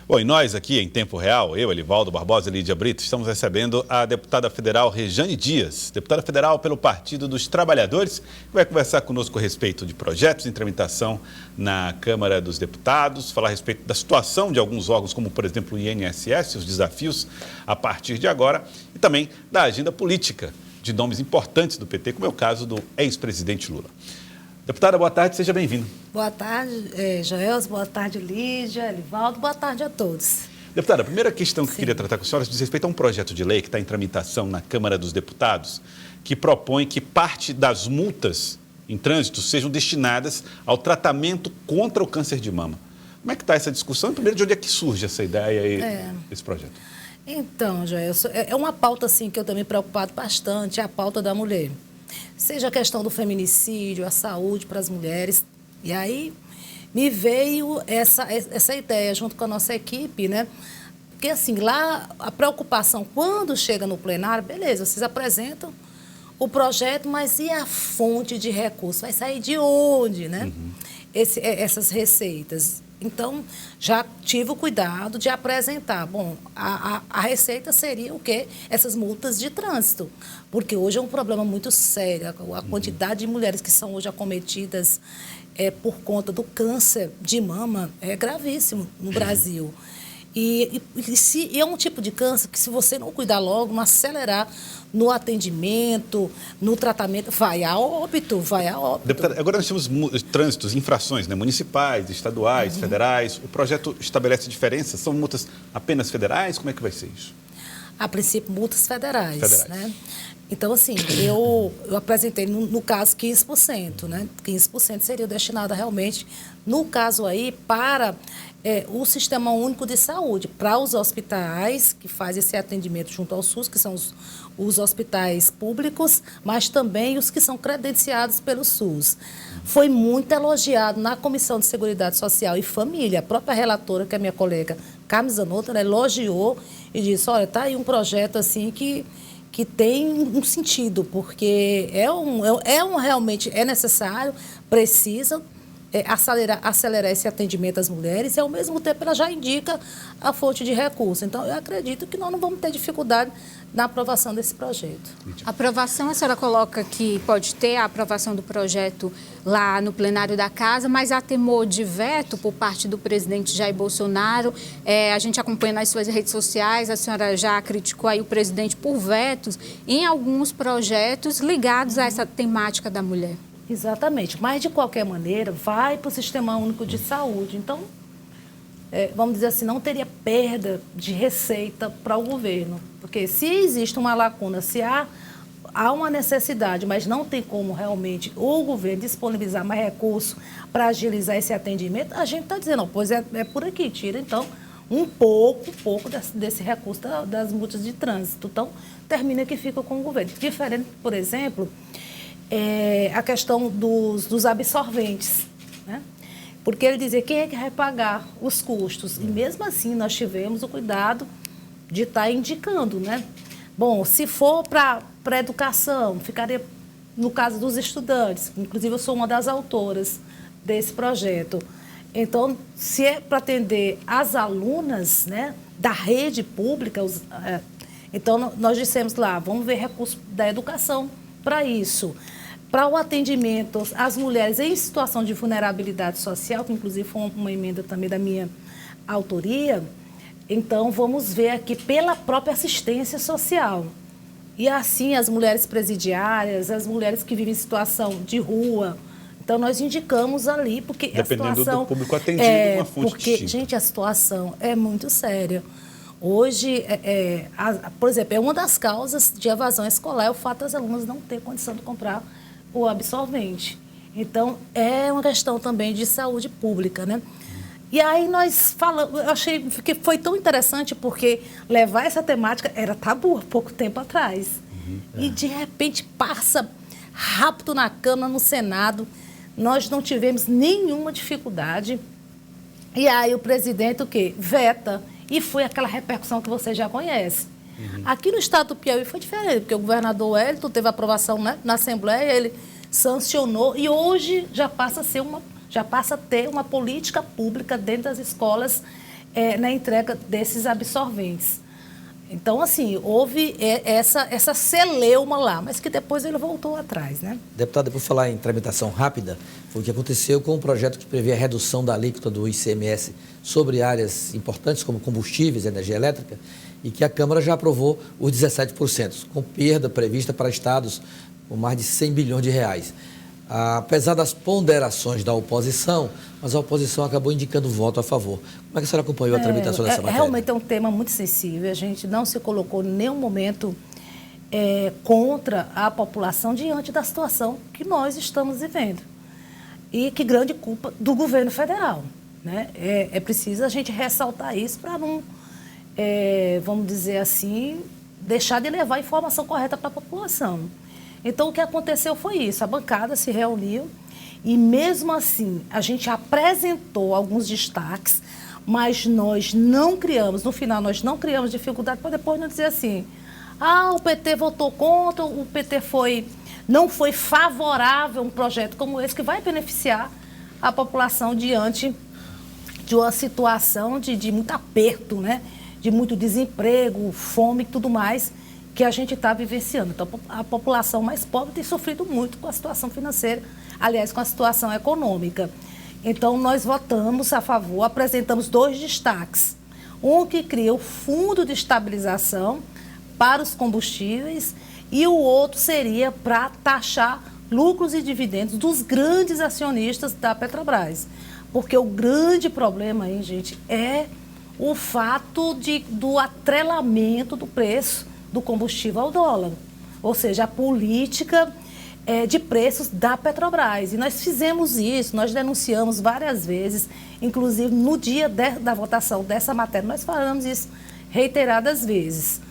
Bom, e nós aqui em tempo real, eu, Elivaldo Barbosa e Lídia Brito, estamos recebendo a deputada federal Rejane Dias, deputada federal pelo Partido dos Trabalhadores, que vai conversar conosco a respeito de projetos em tramitação na Câmara dos Deputados, falar a respeito da situação de alguns órgãos, como por exemplo o INSS, os desafios a partir de agora, e também da agenda política de nomes importantes do PT, como é o caso do ex-presidente Lula. Deputada, boa tarde, seja bem-vindo. Boa tarde, Joelson, boa tarde, Lídia, Elivaldo, boa tarde a todos. Deputada, a primeira questão que eu queria tratar com a senhora diz respeito a um projeto de lei que está em tramitação na Câmara dos Deputados, que propõe que parte das multas em trânsito sejam destinadas ao tratamento contra o câncer de mama. Como é que está essa discussão? E primeiro, de onde é que surge essa ideia e esse projeto? Então, Joelson, é uma pauta assim, que eu também me preocupado bastante, é a pauta da mulher. Seja a questão do feminicídio, a saúde para as mulheres. E aí me veio essa ideia junto com a nossa equipe, né? Porque assim, lá a preocupação, quando chega no plenário, beleza, vocês apresentam o projeto, mas e a fonte de recurso? Vai sair de onde, né? Essas receitas. Então, já tive o cuidado de apresentar. Bom, a receita seria o quê? Essas multas de trânsito. Porque hoje é um problema muito sério. A quantidade de mulheres que são hoje acometidas por conta do câncer de mama é gravíssimo no Brasil. E é um tipo de câncer que, se você não cuidar logo, não acelerar no atendimento, no tratamento, vai a óbito. Deputada, agora nós temos trânsitos, infrações, né, municipais, estaduais, federais. O projeto estabelece diferenças? São multas apenas federais? Como é que vai ser isso? A princípio, multas federais. Né? Então, assim, eu apresentei, no caso, 15%. Né? 15% seria destinado realmente, no caso aí, para o Sistema Único de Saúde, para os hospitais que fazem esse atendimento junto ao SUS, que são os hospitais públicos, mas também os que são credenciados pelo SUS. Foi muito elogiado na Comissão de Seguridade Social e Família. A própria relatora, que é a minha colega Carmen Zanotto, ela elogiou e disse, olha, está aí um projeto assim que tem um sentido, porque realmente é necessário, precisa acelerar esse atendimento às mulheres e, ao mesmo tempo, ela já indica a fonte de recurso. Então, eu acredito que nós não vamos ter dificuldade na aprovação desse projeto. A aprovação, a senhora coloca que pode ter a aprovação do projeto lá no plenário da Casa, mas há temor de veto por parte do presidente Jair Bolsonaro. A gente acompanha nas suas redes sociais, a senhora já criticou aí o presidente por vetos em alguns projetos ligados a essa temática da mulher. Exatamente, mas de qualquer maneira vai para o Sistema Único de Saúde. Então, vamos dizer assim, não teria perda de receita para o governo. Porque se existe uma lacuna, se há uma necessidade, mas não tem como realmente o governo disponibilizar mais recursos para agilizar esse atendimento, a gente está dizendo, não, pois é por aqui, tira então um pouco desse recurso das multas de trânsito. Então, termina que fica com o governo. Diferente, por exemplo, a questão dos absorventes, né? Porque ele dizia quem é que vai pagar os custos. E mesmo assim nós tivemos o cuidado de estar indicando, né? Bom, se for para a educação, ficaria no caso dos estudantes, inclusive eu sou uma das autoras desse projeto. Então, se é para atender as alunas, né, da rede pública, então nós dissemos lá, vamos ver recursos da educação para isso. Para o atendimento às mulheres em situação de vulnerabilidade social, que inclusive foi uma emenda também da minha autoria, então vamos ver aqui pela própria assistência social. E assim as mulheres presidiárias, as mulheres que vivem em situação de rua. Então nós indicamos ali, porque dependendo a situação... do público atendido, uma fonte porque, distinta. gente, a situação é muito séria. Hoje, por exemplo, é uma das causas de evasão escolar, é o fato das alunas não terem condição de comprar o absorvente. Então, é uma questão também de saúde pública, né? E aí nós falamos, eu achei que foi tão interessante porque levar essa temática era tabu há pouco tempo atrás. E, de repente, passa rápido na Câmara, no Senado. Nós não tivemos nenhuma dificuldade. E aí o presidente, o quê? Veta. E foi aquela repercussão que você já conhece. Aqui no estado do Piauí foi diferente, porque o governador Wellington teve aprovação, né, na Assembleia, ele sancionou e hoje já passa a ter uma política pública dentro das escolas na entrega desses absorventes. Então, assim, houve essa celeuma lá, mas que depois ele voltou atrás, né? Deputada, por falar em tramitação rápida, foi o que aconteceu com o projeto que prevê a redução da alíquota do ICMS sobre áreas importantes como combustíveis e energia elétrica, e que a Câmara já aprovou os 17%, com perda prevista para estados com mais de 100 bilhões de reais. Apesar das ponderações da oposição, mas a oposição acabou indicando voto a favor. Como é que a senhora acompanhou a tramitação dessa matéria? Realmente é um tema muito sensível. A gente não se colocou em nenhum momento contra a população diante da situação que nós estamos vivendo. E que grande culpa do governo federal, né? É preciso a gente ressaltar isso para não, vamos dizer assim, deixar de levar a informação correta para a população. Então, o que aconteceu foi isso, a bancada se reuniu e, mesmo assim, a gente apresentou alguns destaques, mas nós não criamos, no final, nós não criamos dificuldade para depois não dizer assim, o PT votou contra, o PT não foi favorável a um projeto como esse que vai beneficiar a população diante de uma situação de muito aperto, né? De muito desemprego, fome e tudo mais, que a gente está vivenciando. Então, a população mais pobre tem sofrido muito com a situação financeira, aliás, com a situação econômica. Então, nós votamos a favor, apresentamos 2 destaques. Um que cria o Fundo de Estabilização para os combustíveis e o outro seria para taxar lucros e dividendos dos grandes acionistas da Petrobras. Porque o grande problema aí, gente, é o fato do atrelamento do preço do combustível ao dólar, ou seja, a política de preços da Petrobras. E nós fizemos isso, nós denunciamos várias vezes, inclusive no dia da votação dessa matéria, nós falamos isso reiteradas vezes.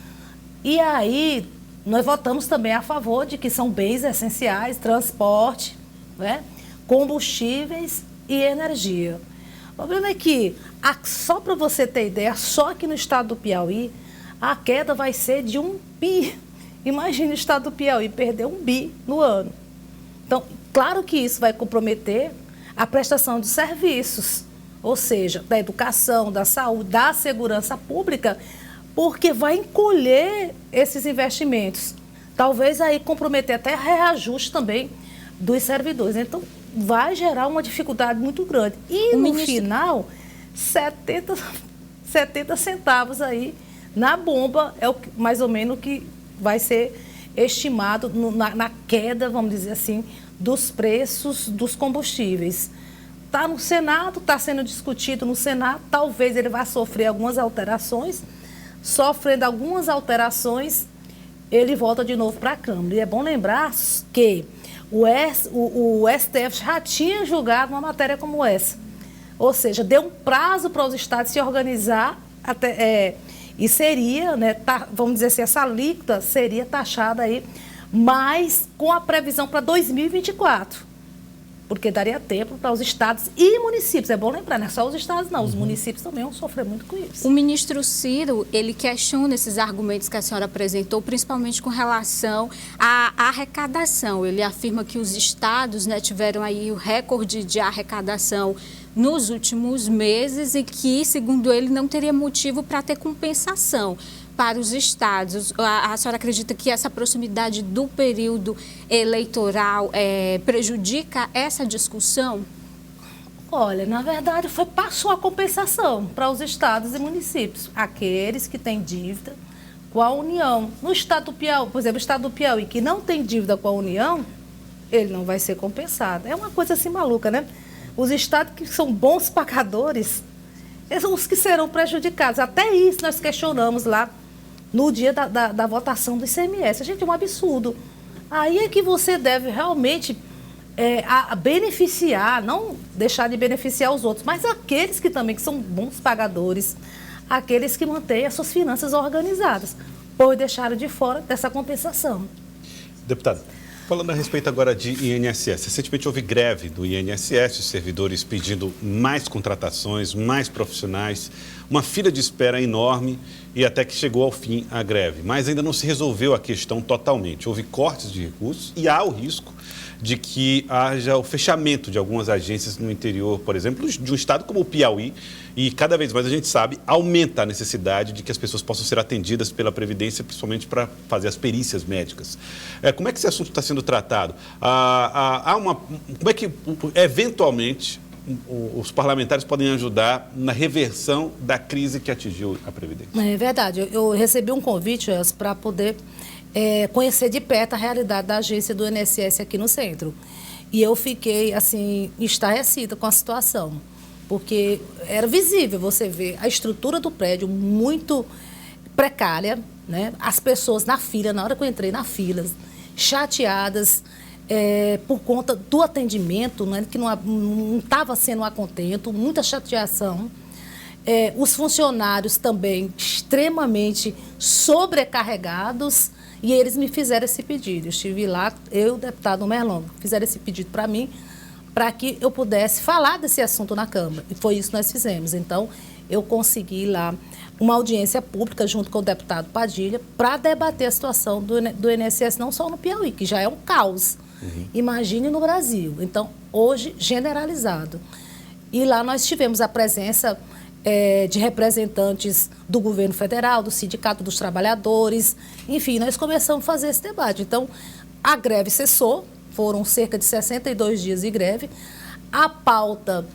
E aí, nós votamos também a favor de que são bens essenciais, transporte, né, combustíveis e energia. O problema é que, só para você ter ideia, só aqui no estado do Piauí, a queda vai ser de 1 bi. Imagina o estado do Piauí perder 1 bi no ano. Então, claro que isso vai comprometer a prestação de serviços, ou seja, da educação, da saúde, da segurança pública, porque vai encolher esses investimentos. Talvez aí comprometer até reajuste também dos servidores. Então, vai gerar uma dificuldade muito grande. E, no final, 70 centavos aí na bomba é mais ou menos o que vai ser estimado na queda, vamos dizer assim, dos preços dos combustíveis. Está no Senado, está sendo discutido no Senado, talvez ele vá sofrer algumas alterações. Sofrendo algumas alterações, ele volta de novo para a Câmara. E é bom lembrar que o STF já tinha julgado uma matéria como essa. Ou seja, deu um prazo para os estados se organizar e seria, né, vamos dizer assim, essa alíquota seria taxada aí, mas com a previsão para 2024. Porque daria tempo para os estados e municípios. É bom lembrar, não é só os estados, não. Os municípios também vão sofrer muito com isso. O ministro Ciro, ele questiona esses argumentos que a senhora apresentou, principalmente com relação à arrecadação. Ele afirma que os estados, né, tiveram aí o recorde de arrecadação nos últimos meses e que, segundo ele, não teria motivo para ter compensação para os estados. A senhora acredita que essa proximidade do período eleitoral prejudica essa discussão? Olha, na verdade, passou a compensação para os estados e municípios, aqueles que têm dívida com a União. No estado do Piauí, por exemplo, o estado do Piauí, que não tem dívida com a União, ele não vai ser compensado. É uma coisa assim maluca, né? Os estados que são bons pagadores, são os que serão prejudicados. Até isso nós questionamos lá no dia da votação do ICMS. Gente, é um absurdo. Aí é que você deve realmente beneficiar, não deixar de beneficiar os outros, mas aqueles que também que são bons pagadores, aqueles que mantêm as suas finanças organizadas, pois deixaram de fora dessa compensação. Deputada, falando a respeito agora de INSS, recentemente houve greve do INSS, os servidores pedindo mais contratações, mais profissionais. uma fila de espera enorme e até que chegou ao fim a greve. Mas ainda não se resolveu a questão totalmente. Houve cortes de recursos e há o risco de que haja o fechamento de algumas agências no interior, por exemplo, de um estado como o Piauí, e cada vez mais a gente sabe, aumenta a necessidade de que as pessoas possam ser atendidas pela Previdência, principalmente para fazer as perícias médicas. Como é que esse assunto está sendo tratado? Como é que, eventualmente, os parlamentares podem ajudar na reversão da crise que atingiu a Previdência? É verdade. Eu recebi um convite para poder conhecer de perto a realidade da agência do INSS aqui no centro. E eu fiquei, assim, estarrecida com a situação, porque era visível você ver a estrutura do prédio muito precária, né? As pessoas na fila, na hora que eu entrei na fila, chateadas por conta do atendimento, né? Que não estava sendo a contento, muita chateação. Os funcionários também extremamente sobrecarregados, e eles me fizeram esse pedido. Eu estive lá, eu e o deputado Merlon, fizeram esse pedido para mim, para que eu pudesse falar desse assunto na Câmara. E foi isso que nós fizemos. Então, eu consegui lá uma audiência pública junto com o deputado Padilha para debater a situação do INSS, não só no Piauí, que já é um caos. Imagine no Brasil. Então, hoje, generalizado. E lá nós tivemos a presença de representantes do governo federal, do Sindicato dos Trabalhadores, enfim, nós começamos a fazer esse debate. Então, a greve cessou, foram cerca de 62 dias de greve, a pauta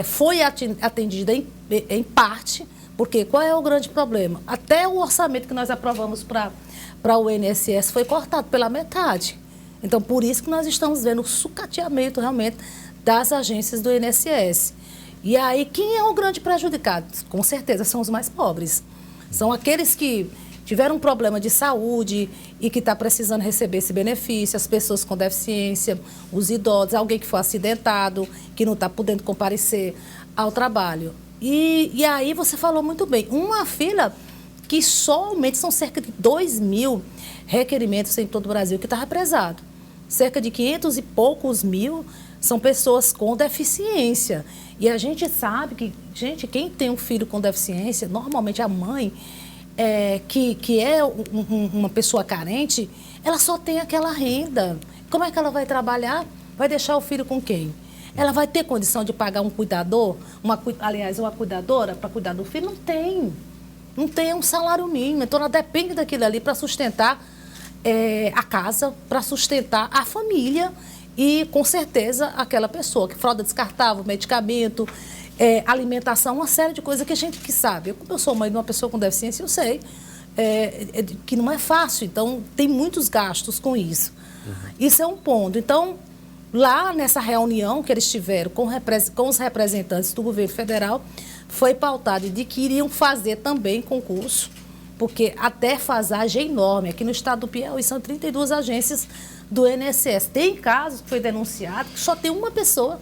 foi atendida em parte, porque qual é o grande problema? Até o orçamento que nós aprovamos para o INSS foi cortado pela metade. Então, por isso que nós estamos vendo o sucateamento realmente das agências do INSS. E aí, quem é o grande prejudicado? Com certeza, são os mais pobres. São aqueles que tiveram um problema de saúde e que está precisando receber esse benefício, as pessoas com deficiência, os idosos, alguém que foi acidentado, que não está podendo comparecer ao trabalho. E aí, você falou muito bem, uma fila que somente são cerca de 2.000 requerimentos em todo o Brasil que está represado. Cerca de 500 e poucos mil são pessoas com deficiência. E a gente sabe que, gente, quem tem um filho com deficiência, normalmente a mãe, que é uma pessoa carente, ela só tem aquela renda. Como é que ela vai trabalhar? Vai deixar o filho com quem? Ela vai ter condição de pagar um cuidador, uma cuidadora para cuidar do filho? Não tem. Não tem um salário mínimo. Então, ela depende daquilo ali para sustentar a casa, para sustentar a família. E, com certeza, aquela pessoa que fralda descartável, medicamento, alimentação, uma série de coisas que a gente que sabe. Como eu sou mãe de uma pessoa com deficiência, eu sei que não é fácil. Então, tem muitos gastos com isso. Isso é um ponto. Então, lá nessa reunião que eles tiveram com os representantes do governo federal, foi pautado de que iriam fazer também concurso, porque a defasagem é enorme. Aqui no estado do Piauí são 32 agências do INSS. Tem casos que foi denunciado que só tem uma pessoa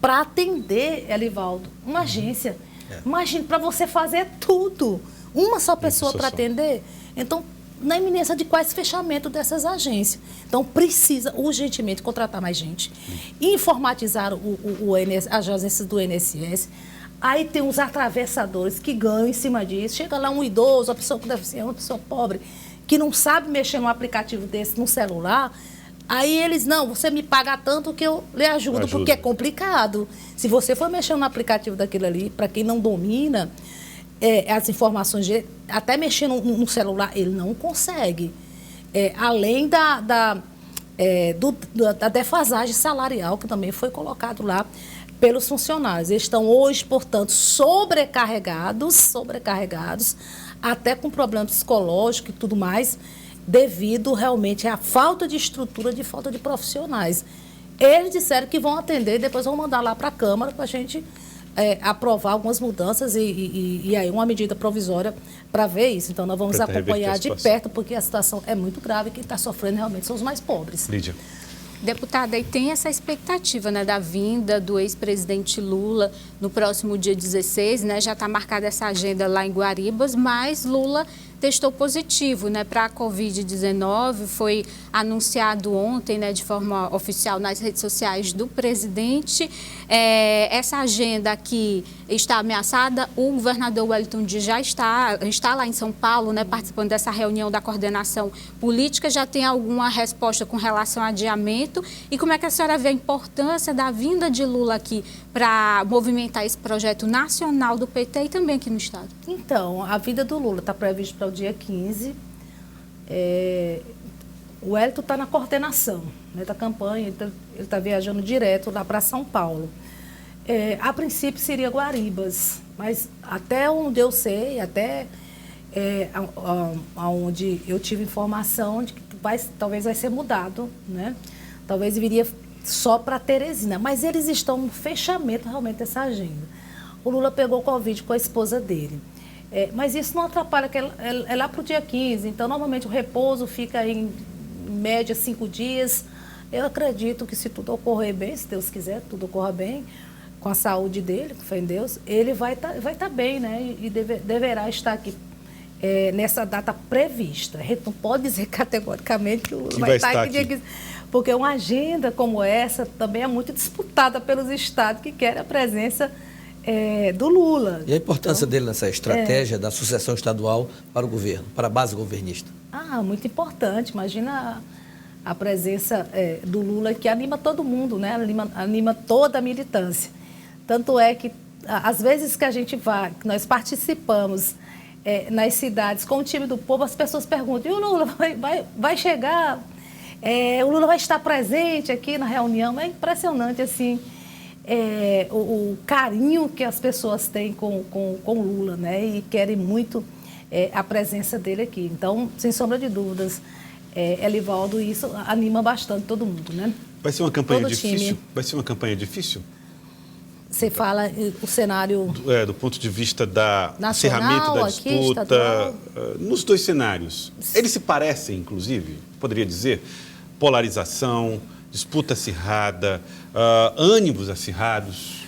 para atender, Elivaldo, uma agência. Imagina, para você fazer tudo, uma só pessoa para atender. Então, na iminência de quase fechamento dessas agências. Então, precisa urgentemente contratar mais gente, informatizar as agências do INSS. Aí tem os atravessadores que ganham em cima disso. Chega lá um idoso, uma pessoa com deficiência, uma pessoa pobre, que não sabe mexer num aplicativo desse no celular. Aí eles, não, você me paga tanto que eu lhe ajudo, porque é complicado. Se você for mexer no aplicativo daquilo ali, para quem não domina as informações, até mexer no celular, ele não consegue. Além da defasagem salarial, que também foi colocado lá pelos funcionários. Eles estão hoje, portanto, sobrecarregados, até com problema psicológico e tudo mais, devido realmente à falta de estrutura, de falta de profissionais. Eles disseram que vão atender e depois vão mandar lá para a Câmara para a gente aprovar algumas mudanças e aí uma medida provisória para ver isso. Então, nós vamos acompanhar de perto, porque a situação é muito grave e quem está sofrendo realmente são os mais pobres. Lídia. Deputada, e tem essa expectativa, né, da vinda do ex-presidente Lula no próximo dia 16, né? Já está marcada essa agenda lá em Guaribas, mas Lula testou positivo, né, para a Covid-19. Foi anunciado ontem, né, de forma oficial nas redes sociais do presidente. Essa agenda aqui está ameaçada. O governador Wellington Dias já está lá em São Paulo, né, participando dessa reunião da coordenação política. Já tem alguma resposta com relação ao adiamento? E como é que a senhora vê a importância da vinda de Lula aqui para movimentar esse projeto nacional do PT e também aqui no estado? Então, a vinda do Lula está prevista para o dia 15. O Wellington está na coordenação, né, da campanha, ele está viajando direto lá para São Paulo. A princípio seria Guaribas, mas até onde eu sei, até onde eu tive informação de que talvez vai ser mudado, né? Talvez viria só para Teresina, mas eles estão no fechamento realmente dessa agenda. O Lula pegou Covid com a esposa dele. Mas isso não atrapalha, que é lá para o dia 15, então normalmente o repouso fica em média 5 dias. Eu acredito que se tudo ocorrer bem, se Deus quiser, tudo ocorra bem, com a saúde dele, com fé em Deus, ele vai tá bem, né? E deverá estar aqui nessa data prevista. A gente não pode dizer categoricamente que o Lula vai estar aqui dia 15, porque uma agenda como essa também é muito disputada pelos estados que querem a presença do Lula. E a importância dele nessa estratégia da sucessão estadual para o governo, para a base governista? Muito importante. Imagina a presença do Lula, que anima todo mundo, né? Anima toda a militância. Tanto é que, às vezes que a gente vai, que nós participamos nas cidades com o time do povo, as pessoas perguntam: e o Lula vai chegar? O Lula vai estar presente aqui na reunião? É impressionante, assim, o carinho que as pessoas têm com o Lula, né? E querem muito a presença dele aqui. Então, sem sombra de dúvidas, Elivaldo, isso anima bastante todo mundo, né? Vai ser uma campanha difícil? Vai ser uma campanha difícil? Você fala o cenário... do ponto de vista da nacional, encerramento da aqui, disputa, nos dois cenários. Eles se parecem, inclusive, poderia dizer, polarização, disputa acirrada, ânimos acirrados.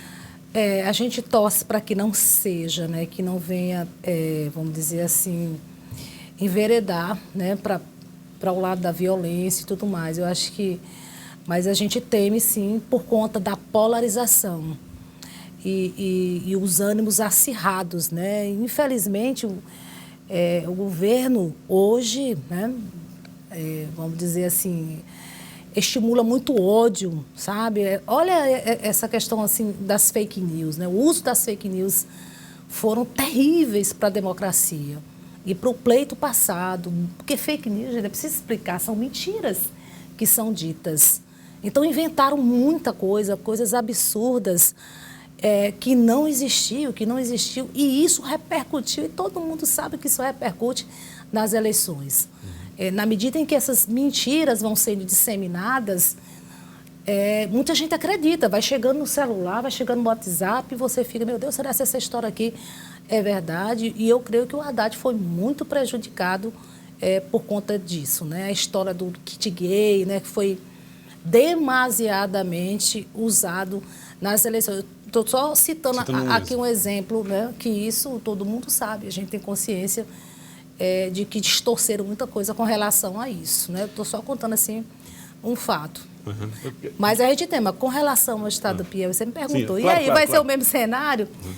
A gente torce para que não seja, né, que não venha, vamos dizer assim, enveredar, né, para o lado da violência e tudo mais. Eu acho que... Mas a gente teme, sim, por conta da polarização e os ânimos acirrados, né? Infelizmente, o governo hoje, né, vamos dizer assim, estimula muito ódio, sabe? Olha essa questão assim das fake news, né? O uso das fake news foram terríveis para a democracia e para o pleito passado, porque fake news, gente, é preciso explicar, são mentiras que são ditas. Então inventaram muita coisa, coisas absurdas que não existiu, e isso repercutiu, e todo mundo sabe que isso repercute nas eleições. Na medida em que essas mentiras vão sendo disseminadas, muita gente acredita, vai chegando no celular, vai chegando no WhatsApp, e você fica: meu Deus, será que essa história aqui é verdade? E eu creio que o Haddad foi muito prejudicado por conta disso, né? A história do kit gay, né, que foi demasiadamente usado nas eleições. Estou só citando aqui um exemplo, né, que isso todo mundo sabe, a gente tem consciência de que distorceram muita coisa com relação a isso, né? Estou só contando assim um fato. Uhum. Mas a gente tem, mas com relação ao estado do Piauí, você me perguntou, sim, claro, vai ser o mesmo cenário? Uhum.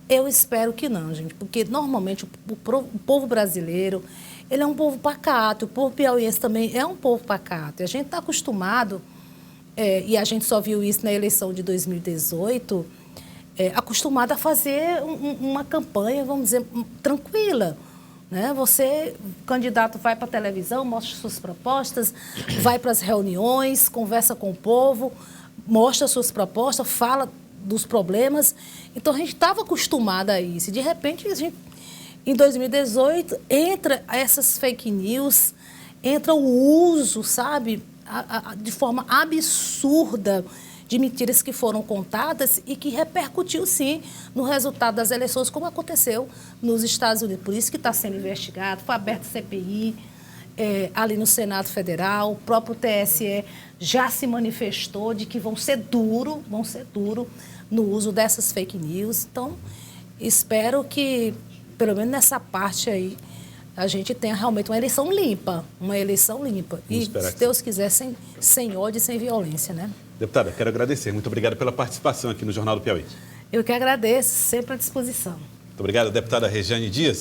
Eu espero que não, gente, porque normalmente o povo brasileiro, ele é um povo pacato, o povo piauiense também é um povo pacato. E a gente está acostumado, e a gente só viu isso na eleição de 2018, acostumado a fazer uma campanha, vamos dizer, tranquila. Né? Você, candidato, vai para a televisão, mostra suas propostas, vai para as reuniões, conversa com o povo, mostra suas propostas, fala dos problemas. Então, a gente estava acostumado a isso. E, de repente, em 2018, entra essas fake news, entra o uso, sabe, de forma absurda de mentiras que foram contadas e que repercutiu, sim, no resultado das eleições, como aconteceu nos Estados Unidos. Por isso que está sendo investigado, foi aberto CPI ali no Senado Federal, o próprio TSE já se manifestou de que vão ser duro no uso dessas fake news. Então, espero que, pelo menos nessa parte aí, a gente tenha realmente uma eleição limpa. E, se Deus quiser, sem ódio e sem violência, né? Deputada, quero agradecer. Muito obrigado pela participação aqui no Jornal do Piauí. Eu que agradeço, sempre à disposição. Muito obrigado, deputada Rejane Dias.